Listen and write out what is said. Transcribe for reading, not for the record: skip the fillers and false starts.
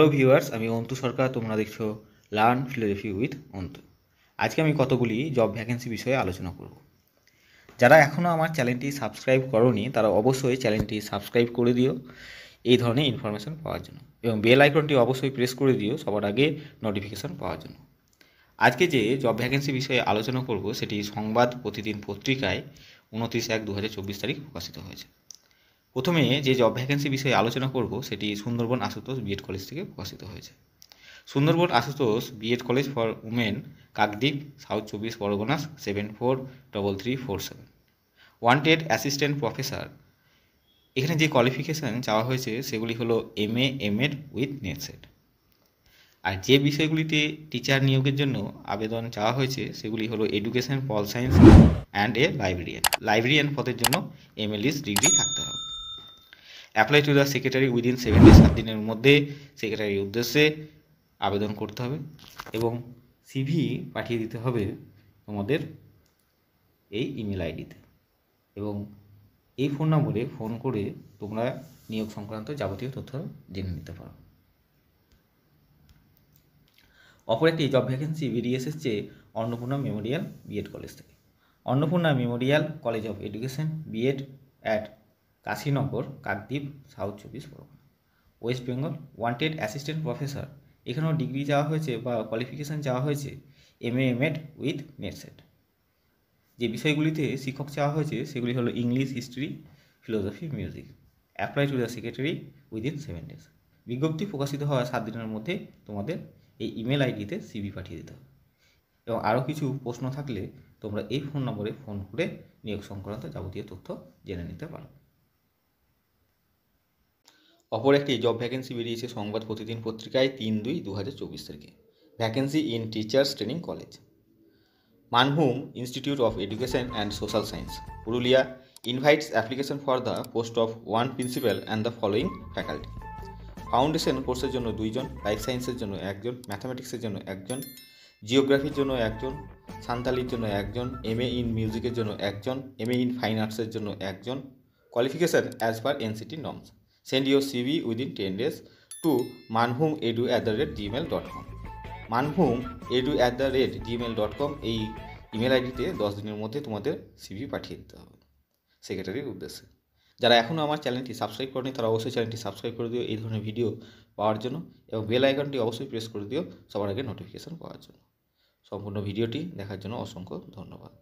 Hello viewers, আমি অন্তু সরকার। তোমরা দেখছো লার্ন ফিলোজফি উইথ অন্তু। আজকে আমি কতগুলি জব ভ্যাকেন্সি বিষয়ে আলোচনা করব। যারা এখনও আমার চ্যানেলটি সাবস্ক্রাইব করোনি তারা অবশ্যই চ্যানেলটি সাবস্ক্রাইব করে দিও এই ধরনের ইনফরমেশন পাওয়ার জন্য, এবং বেল আইকনটি অবশ্যই প্রেস করে দিও সবার আগে নোটিফিকেশান পাওয়ার জন্য। আজকে যে জব ভ্যাকেন্সি বিষয়ে আলোচনা করব সেটি সংবাদ প্রতিদিন পত্রিকায় 29/1/2024 তারিখ প্রকাশিত হয়েছে। প্রথমে যে জব ভ্যাকেন্সি বিষয়ে আলোচনা করব সেটি সুন্দরবন আশুতোষ বিএড কলেজ থেকে প্রকাশিত হয়েছে। Sundarban Ashutosh BEd college for women, Kakdwip, south 24 Parganas 743347। Wanted assistant professor. এখানে যে কোয়ালিফিকেশান চাওয়া হয়েছে সেগুলি হলো MA MEd with NET SET. আর যে বিষয়গুলিতে টিচার নিয়োগের জন্য আবেদন চাওয়া হয়েছে সেগুলি হলো education, pol science and a librarian. Librarian পদের জন্য MLS ডিগ্রি থাকতে হবে। Apply to the secretary within 7 days, 7 দিনের মধ্যে সেক্রেটারির উদ্দেশ্যে আবেদন করতে হবে এবং CV পাঠিয়ে দিতে হবে তোমাদের এই ইমেল আইডিতে, এবং এই ফোন নম্বরে ফোন করে তোমরা নিয়োগ সংক্রান্ত যাবতীয় তথ্য জেনে নিতে পারো। অপর একটি জব ভ্যাকেন্সি বেরিয়ে এসেছে অন্নপূর্ণা মেমোরিয়াল বিএড কলেজ থেকে। Annapurna Memorial college of education B Ed at Kashinagar, Kakdwip, south 24 Pargana, West Bengal. Wanted assistant professor. এখানেও ডিগ্রি চাওয়া হয়েছে বা কোয়ালিফিকেশান চাওয়া হয়েছে MA MEd with NET set. যে বিষয়গুলিতে শিক্ষক চাওয়া হয়েছে সেগুলি হলো English, history, philosophy, music. Apply to the secretary within 7 days। বিজ্ঞপ্তি প্রকাশিত হওয়ার 7 দিনের মধ্যে তোমাদের এই ইমেল আইডিতে CV পাঠিয়ে দিতে হবে। এবং আরও কিছু প্রশ্ন থাকলে তোমরা এই ফোন নম্বরে ফোন করে নিয়োগ সংক্রান্ত যাবতীয় তথ্য জেনে নিতে পারো। অপর একটি জব ভ্যাকেন্সি বেরিয়েছে সংবাদ প্রতিদিন পত্রিকায় 3/2/2024 তারিখে। Vacancy in teachers training college, Manbhum institute of education and social science, Purulia, invites application for the post of 1 principal and the following faculty. Foundation কোর্সের জন্য 2 জন, লাইফ সায়েন্সের জন্য 1 জন, ম্যাথামেটিক্সের জন্য 1 জন, জিওগ্রাফির জন্য 1 জন, সান্তালির জন্য 1 জন, MA ইন মিউজিকের জন্য 1 জন, MA ইন ফাইন আর্টসের জন্য 1 জন। Qualification as per NCT norms. Send your CV within 10 days to manbhumedu@gmail.com। manbhumedu@gmail.com এই ইমেল আইডিতে 10 দিনের মধ্যে তোমাদের CV পাঠিয়ে দিতে হবে সেক্রেটারির উদ্দেশ্যে। যারা এখনও আমার চ্যানেলটি সাবস্ক্রাইব করেনি তারা অবশ্যই চ্যানেলটি সাবস্ক্রাইব করে দিও এই ধরনের ভিডিও পাওয়ার জন্য, এবং বেল আইকনটি অবশ্যই প্রেস করে দিও সবার আগে নোটিফিকেশান পাওয়ার জন্য। সম্পূর্ণ ভিডিওটি দেখার জন্য অসংখ্য ধন্যবাদ।